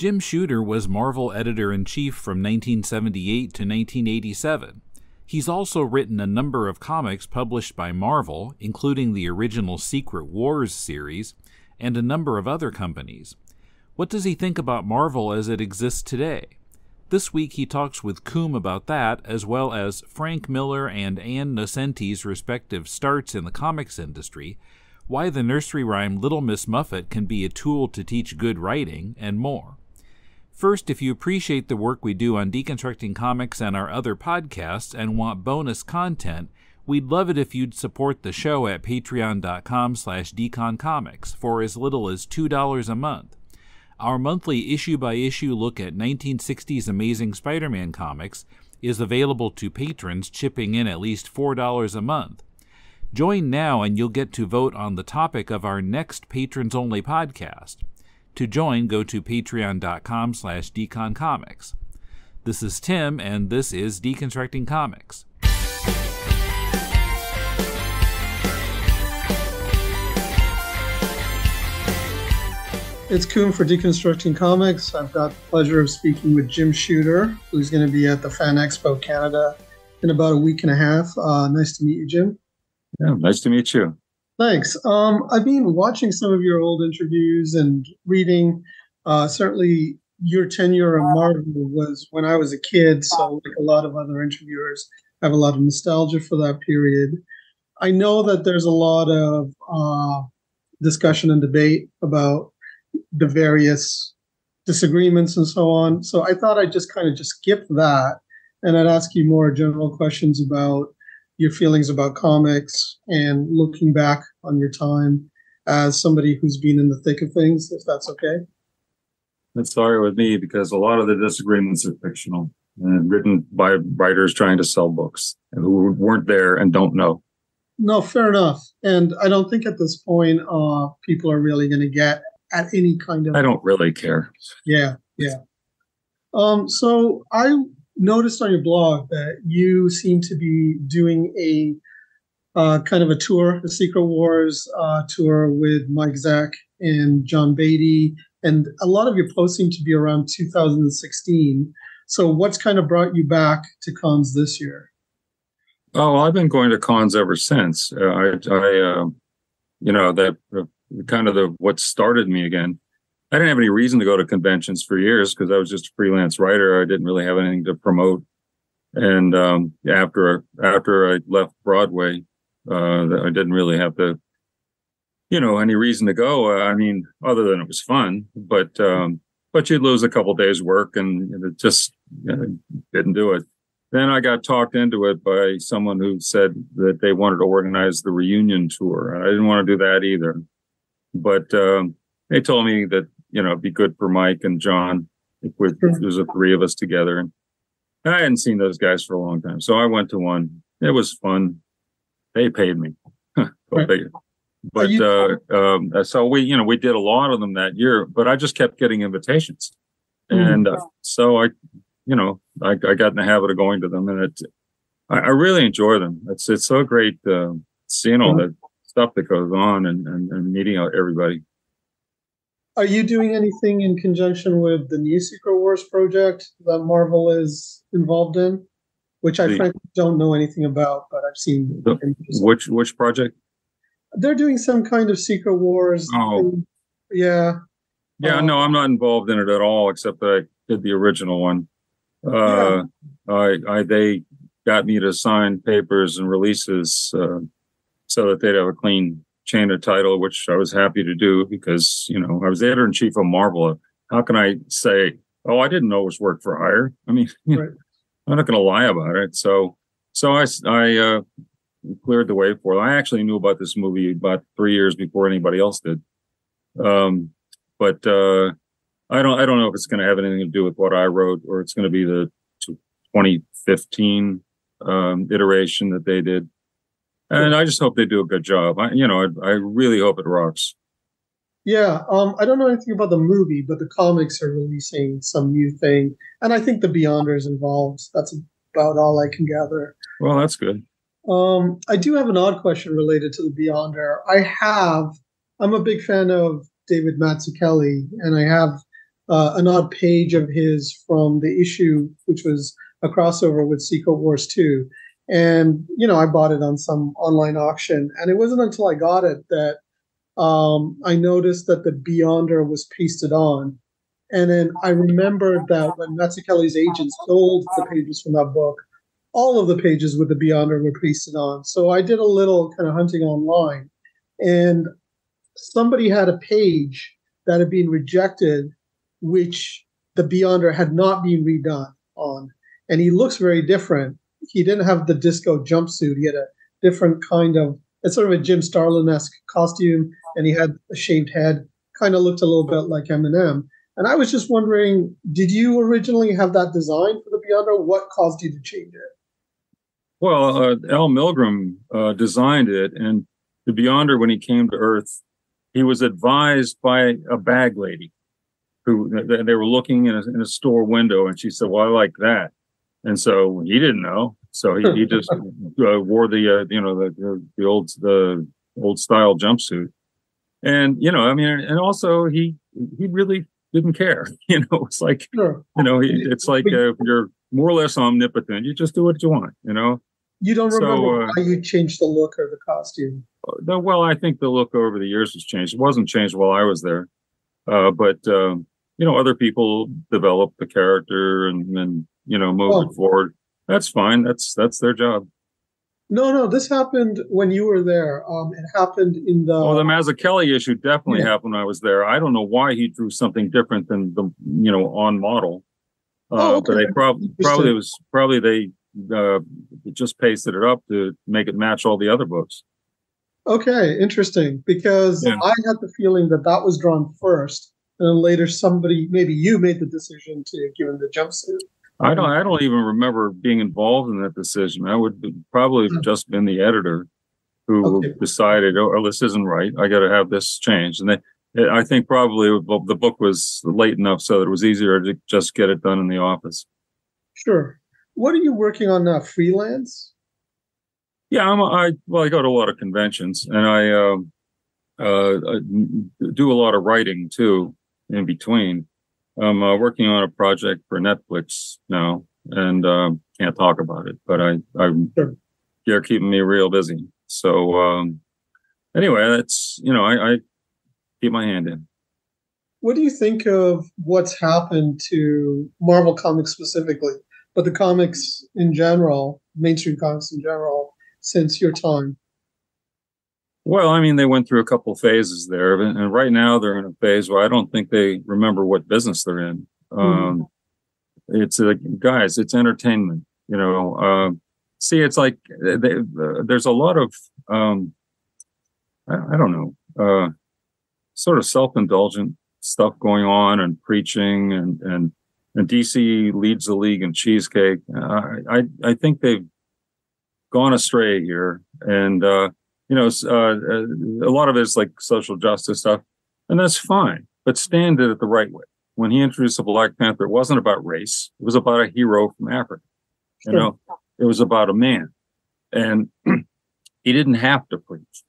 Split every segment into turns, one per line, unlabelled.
Jim Shooter was Marvel editor-in-chief from 1978 to 1987. He's also written a number of comics published by Marvel, including the original Secret Wars series, and a number of other companies. What does he think about Marvel as it exists today? This week he talks with Koom about that, as well as Frank Miller and Ann Nocenti's respective starts in the comics industry, why the nursery rhyme Little Miss Muffet can be a tool to teach good writing, and more. First, if you appreciate the work we do on Deconstructing Comics and our other podcasts and want bonus content, we'd love it if you'd support the show at patreon.com/deconcomics for as little as $2 a month. Our monthly issue-by-issue look at 1960s Amazing Spider-Man comics is available to patrons chipping in at least $4 a month. Join now and you'll get to vote on the topic of our next patrons-only podcast. To join, go to patreon.com/deconcomics. This is Tim, and this is Deconstructing Comics.
It's Koom for Deconstructing Comics. I've got the pleasure of speaking with Jim Shooter, who's going to be at the Fan Expo Canada in about a week and a half. Nice to meet you, Jim.
Yeah, nice to meet you.
Thanks. I've been watching some of your old interviews and reading. Certainly, your tenure at Marvel was when I was a kid, so like a lot of other interviewers, I have a lot of nostalgia for that period. I know that there's a lot of discussion and debate about the various disagreements and so on. So I thought I'd just skip that, and I'd ask you more general questions about your feelings about comics and looking back on your time as somebody who's been in the thick of things, if that's okay.
That's all right with me because a lot of the disagreements are fictional and written by writers trying to sell books who weren't there and don't know.
No, fair enough. And I don't think at this point people are really going to get at any kind of...
I don't really care.
Yeah. So I noticed on your blog that you seem to be doing a kind of a tour, a Secret Wars tour with Mike Zeck and John Beatty, and a lot of your posts seem to be around 2016. So what's kind of brought you back to cons this year?
Oh, well, I've been going to cons ever since. What started me again. I didn't have any reason to go to conventions for years because I was just a freelance writer. I didn't really have anything to promote. And after I left Broadway, I didn't really have any reason to go. Other than it was fun, but you'd lose a couple days' work, and it just didn't do it. Then I got talked into it by someone who said that they wanted to organize the reunion tour, and I didn't want to do that either. But they told me that it'd be good for Mike and John if there's the three of us together. And I hadn't seen those guys for a long time, so I went to one. It was fun. They paid me, so we did a lot of them that year. But I just kept getting invitations, and so I got in the habit of going to them, and I really enjoy them. It's so great seeing all that stuff that goes on and meeting out everybody.
Are you doing anything in conjunction with the new Secret Wars project that Marvel is involved in? Which I frankly don't know anything about, but I've seen.
Which project?
They're doing some kind of Secret Wars.
Oh.
Thing. Yeah.
Yeah, no, I'm not involved in it at all, except that I did the original one. They got me to sign papers and releases so that they'd have a clean chain of title, which I was happy to do because, I was the editor-in-chief of Marvel. How can I say, I didn't know it was work for hire?
Right.
I'm not going to lie about it. So I cleared the way for it. I actually knew about this movie about 3 years before anybody else did. But I don't know if it's going to have anything to do with what I wrote or it's going to be the 2015 iteration that they did. And I just hope they do a good job. I really hope it rocks.
Yeah, I don't know anything about the movie, but the comics are releasing some new thing. And I think the Beyonders involved. That's about all I can gather.
Well, that's good.
I do have an odd question related to the Beyonder. I'm a big fan of David Mazzucchelli, and I have an odd page of his from the issue, which was a crossover with Secret Wars 2. And, I bought it on some online auction. And it wasn't until I got it that I noticed that the Beyonder was pasted on. And then I remembered that when Mazzucchelli's agent sold the pages from that book, all of the pages with the Beyonder were pasted on. So I did a little kind of hunting online. And somebody had a page that had been rejected, which the Beyonder had not been redone on. And he looks very different. He didn't have the disco jumpsuit. He had a different kind of, it's sort of a Jim Starlin-esque costume, and he had a shaved head, kind of looked a little bit like Eminem. And I was just wondering, did you originally have that design for the Beyonder? What caused you to change it?
Well, Al Milgrom designed it, and the Beyonder, when he came to Earth, he was advised by a bag lady who they were looking in a store window, and she said, "Well, I like that." And so he didn't know, so he just wore the old style jumpsuit, and and also he really didn't care. It's like
Sure.
it's like you're more or less omnipotent. You just do what you want.
You don't remember why you changed the look or the costume?
Well, I think the look over the years has changed. It wasn't changed while I was there, but other people developed the character and then move it forward. That's fine. That's their job.
No, this happened when you were there. It happened in the
Mazzucchelli issue definitely happened when I was there. I don't know why he drew something different than the on model.
Okay.
But they probably they just pasted it up to make it match all the other books.
Okay, interesting. Because I had the feeling that was drawn first, and then later somebody, maybe you, made the decision to give him the jumpsuit.
I don't even remember being involved in that decision. I would probably have just been the editor who decided, oh, this isn't right. I got to have this changed. And I think probably the book was late enough so that it was easier to just get it done in the office.
Sure. What are you working on now? Freelance?
Yeah, I go to a lot of conventions, and I do a lot of writing too in between. I'm working on a project for Netflix now, and can't talk about it, but they're keeping me real busy. So anyway, that's I keep my hand in.
What do you think of what's happened to Marvel Comics specifically, but the comics in general, mainstream comics in general, since your time?
Well, they went through a couple phases there, and right now they're in a phase where I don't think they remember what business they're in. It's guys, it's entertainment. See, it's like there's a lot of I don't know, sort of self-indulgent stuff going on, and preaching, and DC leads the league in cheesecake. I think they've gone astray here, and a lot of it's like social justice stuff, and that's fine. But Stan did it the right way. When he introduced the Black Panther, it wasn't about race. It was about a hero from Africa.
Sure.
It was about a man, and he didn't have to preach.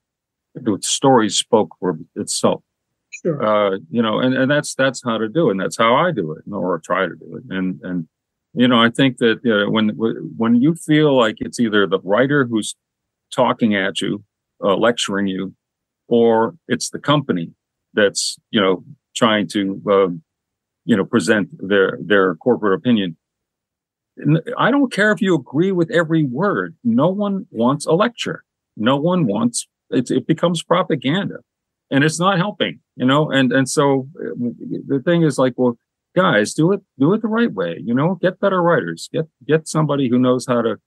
The story spoke for itself.
Sure.
And that's how to do it, and that's how I do it, or try to do it. And I think that when you feel like it's either the writer who's talking at you, lecturing you, or it's the company that's trying to present their corporate opinion. I don't care if you agree with every word. No one wants a lecture. No one wants it becomes propaganda, and it's not helping. And so the thing is, like, well, guys, do it the right way. Get better writers. Get somebody who knows how to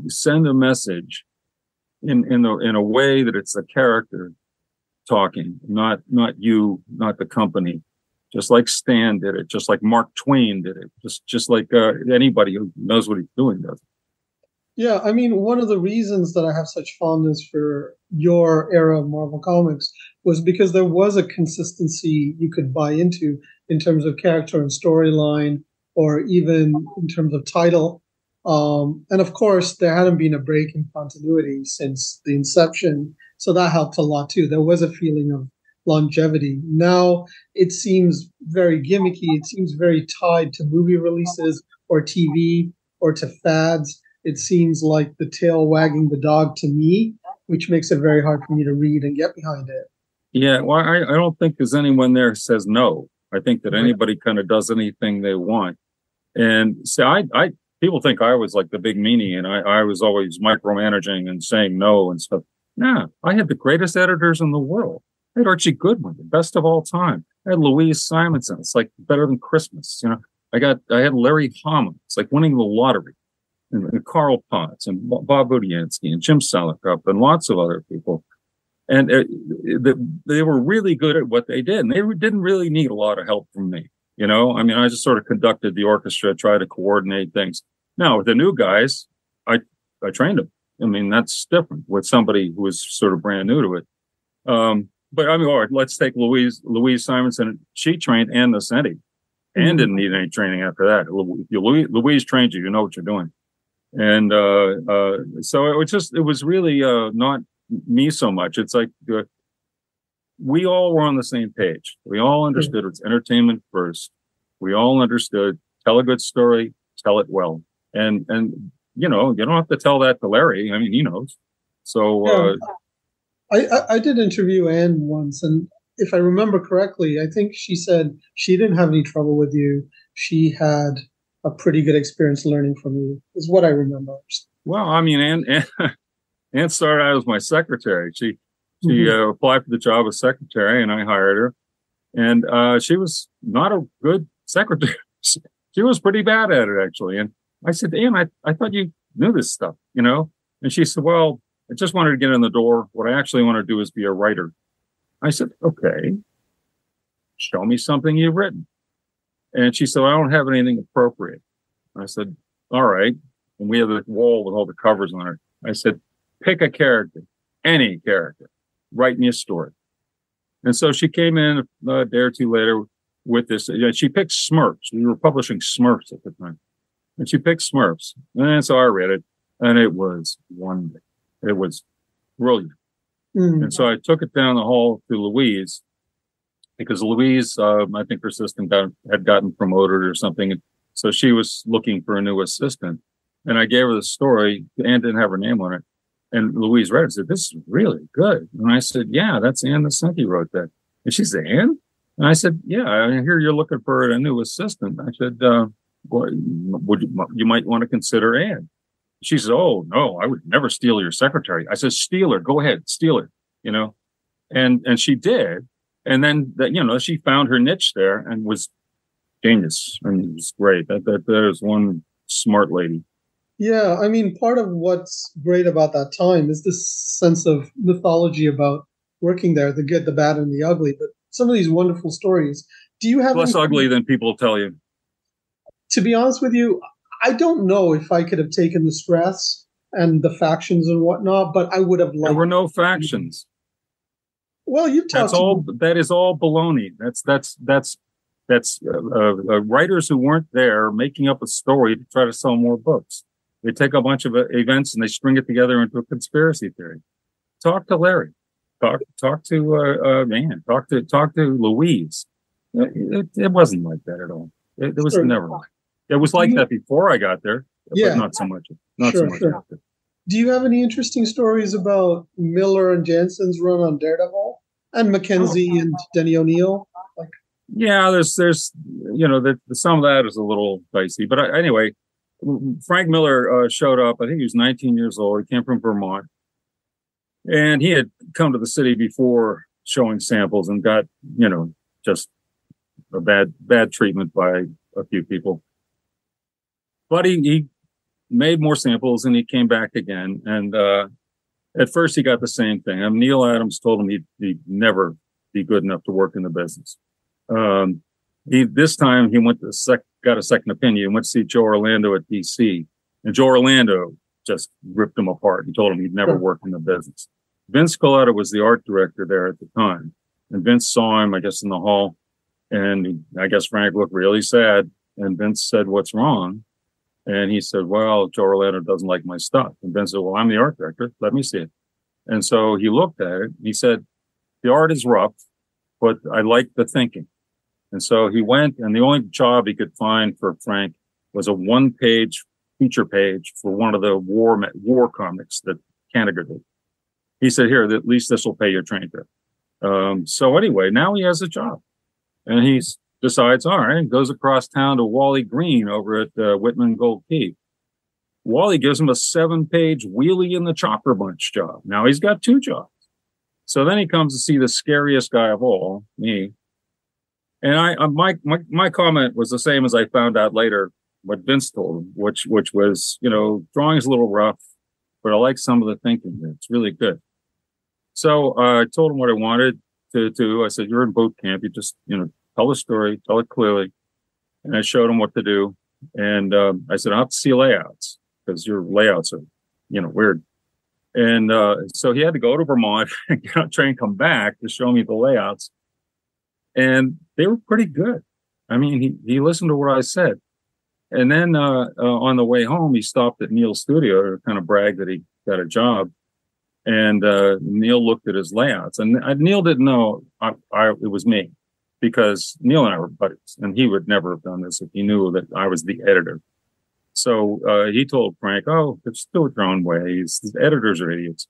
send a message in a way that it's a character talking, not you, not the company. Just like Stan did it, just like Mark Twain did it, just like anybody who knows what he's doing does.
Yeah, one of the reasons that I have such fondness for your era of Marvel Comics was because there was a consistency you could buy into in terms of character and storyline, or even in terms of title. And of course, there hadn't been a break in continuity since the inception, so that helped a lot too. There was a feeling of longevity. Now it seems very gimmicky. It seems very tied to movie releases or TV or to fads. It seems like the tail wagging the dog to me, which makes it very hard for me to read and get behind it.
Yeah, well, I don't think there's anyone there who says no. I think that anybody kind of does anything they want. And so I people think I was like the big meanie and I was always micromanaging and saying no and stuff. Nah, I had the greatest editors in the world. I had Archie Goodwin, the best of all time. I had Louise Simonson. It's like better than Christmas. I had Larry Hama. It's like winning the lottery. And Carl Potts and Bob Budiansky and Jim Sellecup and lots of other people. And they were really good at what they did. And they didn't really need a lot of help from me. I mean, I just sort of conducted the orchestra, tried to coordinate things. Now, with the new guys, I trained them. I mean, that's different with somebody who was sort of brand new to it. But I mean, all right, let's take Louise Simonson. She trained Ann Nocenti. Ann didn't need any training after that. Louise trained you, you know what you're doing. And so it was really not me so much. It's like we all were on the same page. We all understood it's entertainment first. We all understood tell a good story, tell it well. And you don't have to tell that to Larry. I mean, he knows. So
I did interview Anne once, and if I remember correctly, I think she said she didn't have any trouble with you. She had a pretty good experience learning from you, is what I remember.
Well, I mean, Anne started out as my secretary. She applied for the job as secretary, and I hired her. And she was not a good secretary. She was pretty bad at it, actually. And I said, Anne, I thought you knew this stuff, And she said, well, I just wanted to get in the door. What I actually want to do is be a writer. I said, okay, show me something you've written. And she said, I don't have anything appropriate. I said, all right. And we have a wall with all the covers on it. I said, pick a character, any character, write me a story. And so she came in a day or two later with this. She picked Smurfs. We were publishing Smurfs at the time. And she picked Smurfs. And so I read it, and it was wonderful. It was brilliant. And so I took it down the hall to Louise, because Louise, I think her assistant had gotten promoted or something. And so she was looking for a new assistant. And I gave her the story. Anne didn't have her name on it. And Louise read it and said, this is really good. And I said, yeah, that's Ann Nocenti wrote that. And she said, Ann? And I said, yeah, I hear you're looking for a new assistant. I said, well, you might want to consider Ann. She said, oh, no, I would never steal your secretary. I said, steal her. Go ahead, steal her, And she did. And then, she found her niche there and was genius. I mean, it was great. That is one smart lady.
Yeah, I mean, part of what's great about that time is this sense of mythology about working there, the good, the bad, and the ugly. But some of these wonderful stories. Do you have
less ugly than people tell you?
To be honest with you, I don't know if I could have taken the stress and the factions and whatnot, but I would have liked.
There were no factions.
Well, you talked.
That is all baloney. That's writers who weren't there making up a story to try to sell more books. They take a bunch of events and they string it together into a conspiracy theory. Talk to Larry. Talk to Ann. Talk to Louise. It wasn't like that at all. It was never like. It was like that before I got there, but not so much. Not so much after.
Do you have any interesting stories about Miller and Jansen's run on Daredevil and Mackenzie and Denny O'Neil?
Yeah, there's some of that is a little dicey, but anyway, Frank Miller showed up. I think he was 19 years old. He came from Vermont, and he had come to the city before showing samples and got just a bad treatment by a few people. But he made more samples and he came back again. And at first he got the same thing. Neil Adams told him he'd never be good enough to work in the business. This time he went to got a second opinion, went to see Joe Orlando at DC. And Joe Orlando just ripped him apart and told him he'd never work in the business. Vince Coletta was the art director there at the time. And Vince saw him, I guess, in the hall. And I guess Frank looked really sad. And Vince said, what's wrong? And he said, well, Joe Orlando doesn't like my stuff. And Vince said, well, I'm the art director. Let me see it. And so he looked at it. He said, the art is rough. but I liked the thinking. And so he went, and the only job he could find for Frank was a one-page feature page for one of the war comics that Kanigher did. He said, here, at least this will pay your train fare. So anyway, now he has a job. And he decides, all right, goes across town to Wally Green over at Whitman Gold Key. Wally gives him a 7-page Wheelie and the Chopper Bunch job. Now he's got 2 jobs. So then he comes to see the scariest guy of all, me. And my comment was the same as I found out later what Vince told him, which was, drawing's a little rough, but I like some of the thinking. It's really good. So I told him what I wanted to do. I said, you're in boot camp. You just, tell a story, tell it clearly. And I showed him what to do. And I said, I'll have to see layouts because your layouts are, weird. And so he had to go to Vermont and get on a train, come back to show me the layouts. And they were pretty good. I mean, he listened to what I said. And then on the way home, he stopped at Neil's studio to kind of brag that he got a job. And Neil looked at his layouts. And Neil didn't know it was me because Neil and I were buddies. And he would never have done this if he knew that I was the editor. So he told Frank, oh, just do it your own way. The editors are idiots,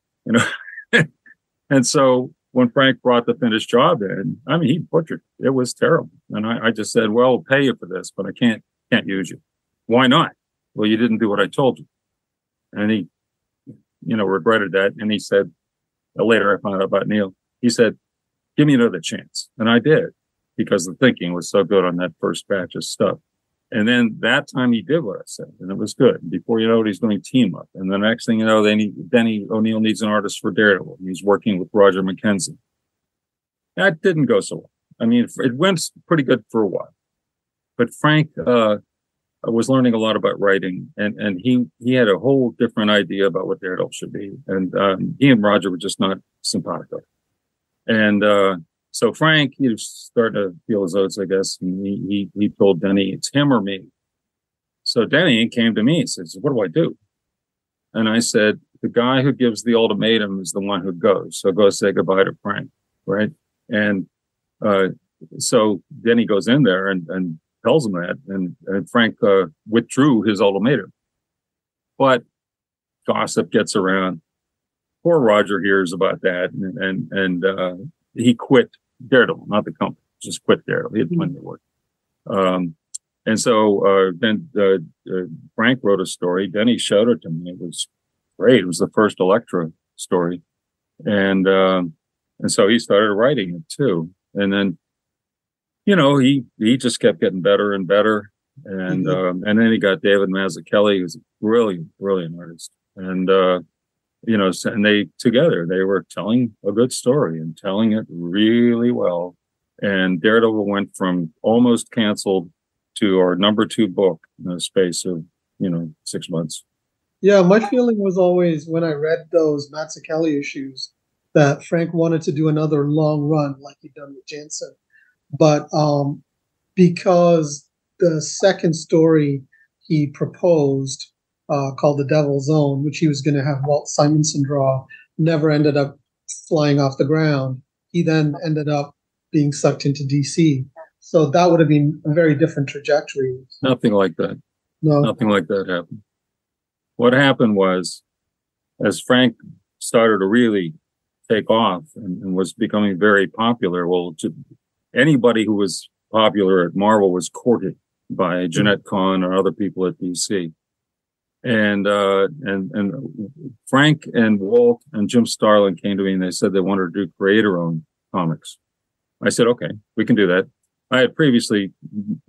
And so when Frank brought the finished job in, I mean, he butchered. It was terrible. And I just said, well, I'll pay you for this, but I can't use you. Why not? Well, you didn't do what I told you. And he, regretted that. And he said, later I found out about Neil, he said, give me another chance. And I did because the thinking was so good on that first batch of stuff. And then that time he did what I said, and it was good. And before you know it, he's doing Team Up. And the next thing you know, Denny O'Neil needs an artist for Daredevil. He's working with Roger McKenzie. That didn't go so well. I mean, it went pretty good for a while. But Frank was learning a lot about writing, and he had a whole different idea about what Daredevil should be. And he and Roger were just not simpatico. And so Frank, he was starting to feel his oats, I guess. And he told Denny, it's him or me. So Denny came to me and says, what do I do? And I said, the guy who gives the ultimatum is the one who goes. So go say goodbye to Frank, right? And so Denny goes in there and tells him that. And Frank withdrew his ultimatum. But gossip gets around. Poor Roger hears about that. And he quit Daredevil, not the company, just quit Daredevil. He had plenty of work. And so then Frank wrote a story. Denny showed it to me. It was great. It was the first Elektra story. And so he started writing it too. And then, he just kept getting better and better. And then he got David Mazzucchelli, who's a brilliant, brilliant artist. And and they were telling a good story and telling it really well. And Daredevil went from almost canceled to our number 2 book in the space of, 6 months.
Yeah, my feeling was always when I read those Mazzucchelli issues that Frank wanted to do another long run like he'd done with Jansen. But because the second story he proposed, called The Devil's Own, which he was going to have Walt Simonson draw, never ended up flying off the ground. He then ended up being sucked into DC. So that would have been a very different trajectory.
Nothing like that.
No.
Nothing like that happened. What happened was, as Frank started to really take off and was becoming very popular, anybody who was popular at Marvel was courted by Jeanette Kahn or other people at DC. And Frank and Walt and Jim Starlin came to me and they said they wanted to do creator-owned comics. I said, okay, we can do that. I had previously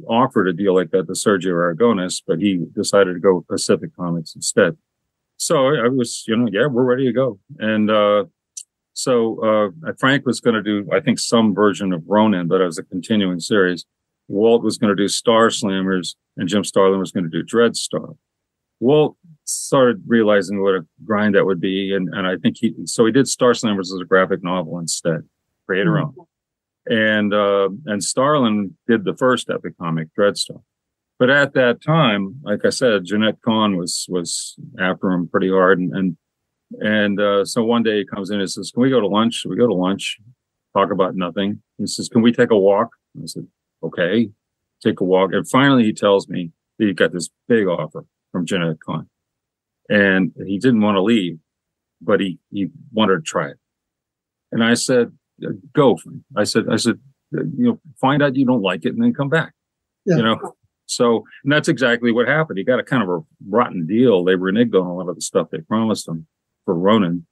offered a deal like that to Sergio Aragonis, but he decided to go with Pacific Comics instead. So I was, yeah, we're ready to go. And so Frank was going to do, I think, some version of Ronin, but it was a continuing series. Walt was going to do Star Slammers, and Jim Starlin was going to do Dreadstar. Walt started realizing what a grind that would be, and I think he did Star Slammers as a graphic novel instead, creator owned. And Starlin did the first epic comic, Dreadstar. But at that time, like I said, Jeanette Kahn was after him pretty hard, and so one day he comes in and says, "Can we go to lunch?" We go to lunch, talk about nothing. He says, can we take a walk? I said, okay, take a walk. And finally he tells me that he got this big offer from Jeanette Kahn. And he didn't want to leave, but he wanted to try it. And I said, go. I said, find out you don't like it and then come back.
Yeah.
So, and that's exactly what happened. He got a kind of a rotten deal. They reneged on a lot of the stuff they promised him for Ronin.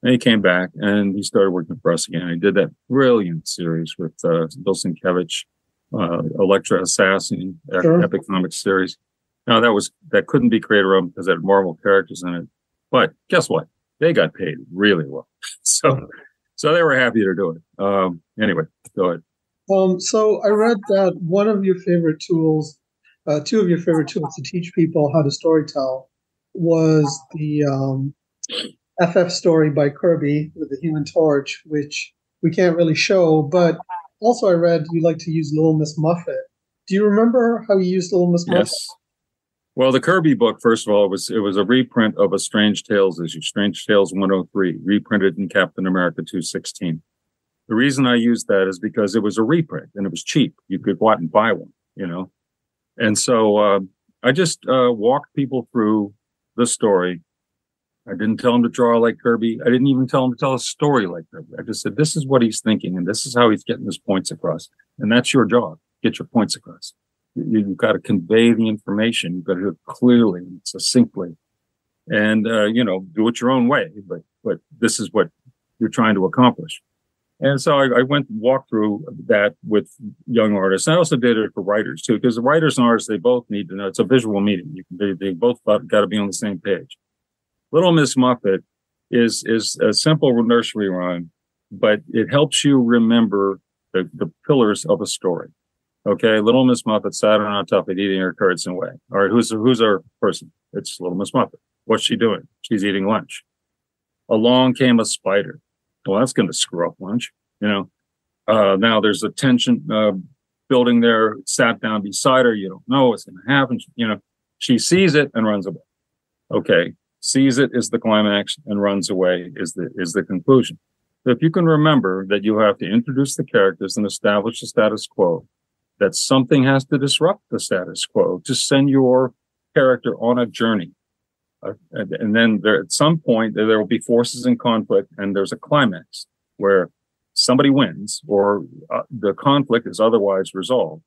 And he came back and he started working for us again. He did that brilliant series with Bill Sienkiewicz, Elektra Assassin,
Sure.
Epic Comics series. Now that couldn't be created around because it had Marvel characters in it. But guess what? They got paid really well. So they were happy to do it. Anyway, go ahead.
So I read that one of your favorite tools, two of your favorite tools to teach people how to storytell was the FF story by Kirby with the Human Torch, which we can't really show, but also I read you like to use Little Miss Muffet. Do you remember how you used Little Miss Muffet?
Yes. Well, the Kirby book, first of all, it was a reprint of a Strange Tales issue, Strange Tales 103, reprinted in Captain America 216. The reason I used that is because it was a reprint and it was cheap. You could go out and buy one, And so I just walked people through the story. I didn't tell him to draw like Kirby. I didn't even tell him to tell a story like Kirby. I just said, this is what he's thinking and this is how he's getting his points across. And that's your job. Get your points across. You've got to convey the information. You've got to do it clearly and succinctly. And, do it your own way. But this is what you're trying to accomplish. And so I went and walked through that with young artists. I also did it for writers too, because the writers and artists, they both need to know. It's a visual medium. They both got to be on the same page. Little Miss Muffet is a simple nursery rhyme, but it helps you remember the pillars of a story. Okay, Little Miss Muffet sat on top of eating her carrots and whey. All right, who's our person? It's Little Miss Muffet. What's she doing? She's eating lunch. Along came a spider. Well, that's going to screw up lunch, Now there's a tension building there. Sat down beside her. You don't know what's going to happen. She sees it and runs away. Okay, sees it is the climax and runs away is the conclusion. So if you can remember that you have to introduce the characters and establish the status quo, that something has to disrupt the status quo to send your character on a journey. And then at some point, there will be forces in conflict, and there's a climax where somebody wins or the conflict is otherwise resolved.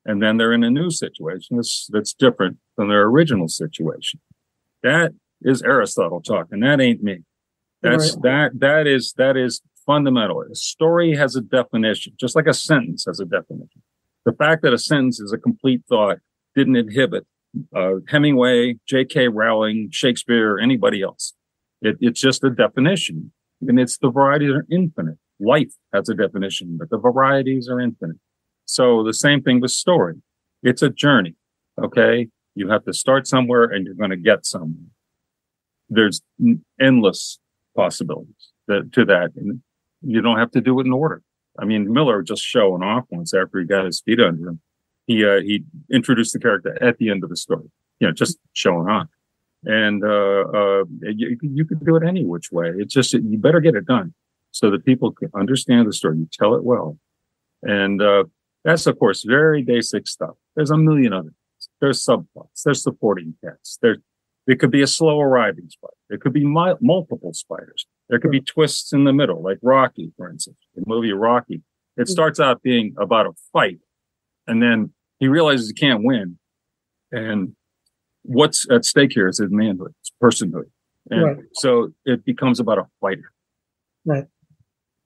And then they're in a new situation that's different than their original situation. That is Aristotle talk, and that ain't me. That is fundamental. A story has a definition, just like a sentence has a definition. The fact that a sentence is a complete thought didn't inhibit Hemingway, J.K. Rowling, Shakespeare, or anybody else. It's just a definition, and the varieties are infinite. Life has a definition, but the varieties are infinite. So the same thing with story. It's a journey, okay? You have to start somewhere, and you're going to get somewhere. There's endless possibilities to that, and you don't have to do it in order. I mean, Miller just showing off once after he got his feet under him. He introduced the character at the end of the story, just showing off. And you could do it any which way. It's just you better get it done so that people can understand the story. You tell it well, and that's of course very basic stuff. There's a million other things. There's subplots. There's supporting cast. There could be a slow arriving spider. There could be multiple spiders. There could be twists in the middle, like Rocky, for instance. The movie Rocky. It starts out being about a fight, and then he realizes he can't win. And what's at stake here is his manhood, his personhood. And so it becomes about a fighter.
Right.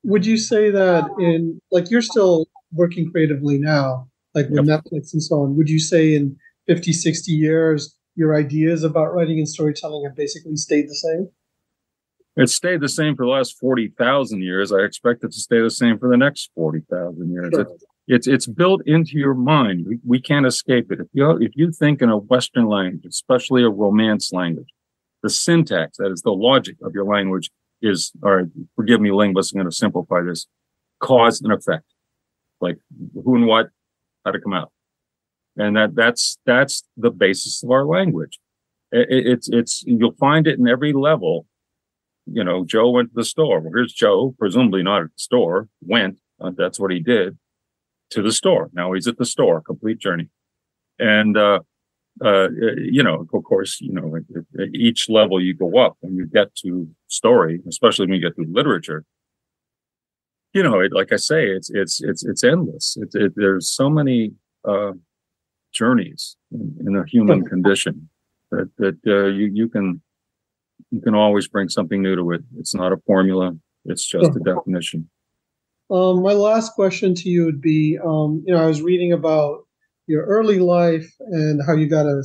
Would you say that you're still working creatively now, like with Netflix and so on, would you say in 50, 60 years, your ideas about writing and storytelling have basically stayed the same?
It's stayed the same for the last 40,000 years. I expect it to stay the same for the next 40,000 years. Sure. It's built into your mind. We can't escape it. If you think in a Western language, especially a Romance language, the syntax, that is the logic of your language, is, all right, forgive me, linguists, I'm going to simplify this, cause and effect. Like who and what, how to come out. And that's the basis of our language. It's you'll find it in every level. Joe went to the store. Well, here's Joe, presumably not at the store, went, that's what he did, to the store. Now he's at the store, complete journey. And, of course, at each level you go up when you get to story, especially when you get to literature, like I say, it's endless. There's so many, journeys in a human condition that you can always bring something new to it. It's not a formula. It's just a definition.
My last question to you would be, I was reading about your early life and how you got a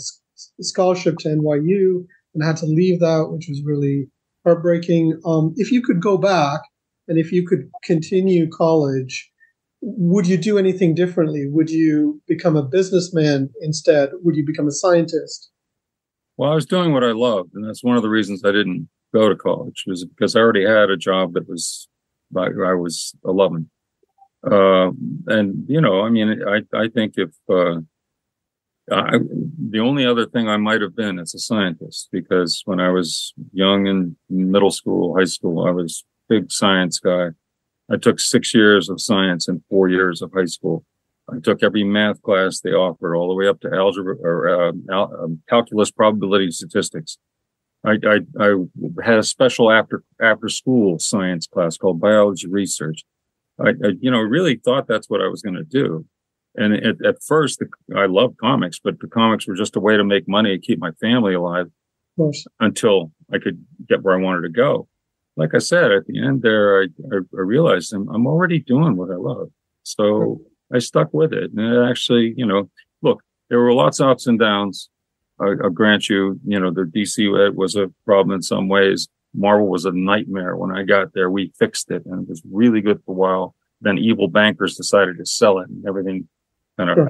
scholarship to NYU and had to leave that, which was really heartbreaking. If you could go back and if you could continue college, would you do anything differently? Would you become a businessman instead? Would you become a scientist?
Well, I was doing what I loved, and that's one of the reasons I didn't go to college, was because I already had a job that was, I was 11. I think if the only other thing I might have been is a scientist, because when I was young in middle school, high school, I was a big science guy. I took 6 years of science and 4 years of high school. I took every math class they offered, all the way up to algebra or calculus, probability, statistics. I had a special after school science class called biology research. I really thought that's what I was going to do. And at first, I loved comics, but the comics were just a way to make money and keep my family alive until I could get where I wanted to go. Like I said, at the end there, I realized I'm already doing what I love. So I stuck with it. And it actually, look, there were lots of ups and downs. I'll grant you, the DC was a problem in some ways. Marvel was a nightmare. When I got there, we fixed it and it was really good for a while. Then evil bankers decided to sell it and everything kind of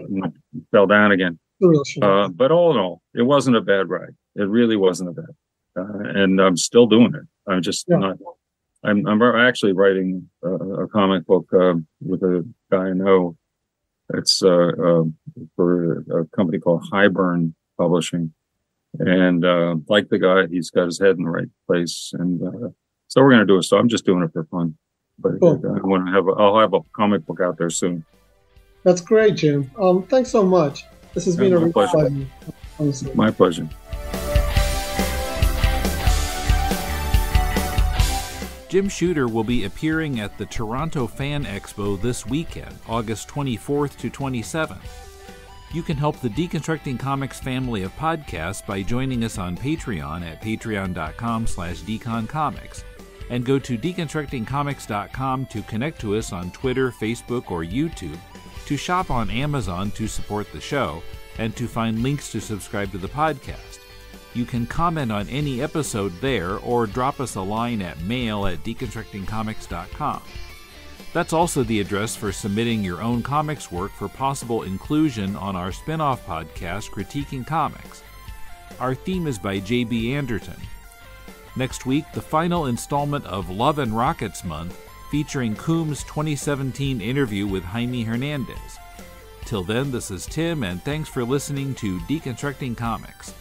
fell down again. But all in all, it wasn't a bad ride. It really wasn't a bad. And I'm still doing it. I'm just not. I'm actually writing a comic book with a guy I know. It's for a company called Highburn Publishing, and like the guy, he's got his head in the right place, and so we're going to do it. So I'm just doing it for fun. But I'll have a comic book out there soon.
That's great, Jim. Thanks so much. This has been a real pleasure.
My pleasure.
Jim Shooter will be appearing at the Toronto Fan Expo this weekend, August 24th to 27th. You can help the Deconstructing Comics family of podcasts by joining us on Patreon at patreon.com/deconcomics, and go to deconstructingcomics.com to connect to us on Twitter, Facebook, or YouTube, to shop on Amazon to support the show, and to find links to subscribe to the podcast. You can comment on any episode there or drop us a line at mail@deconstructingcomics.com. That's also the address for submitting your own comics work for possible inclusion on our spin-off podcast, Critiquing Comics. Our theme is by J.B. Anderton. Next week, the final installment of Love and Rockets Month, featuring Koom's 2017 interview with Jaime Hernandez. Till then, this is Tim, and thanks for listening to Deconstructing Comics.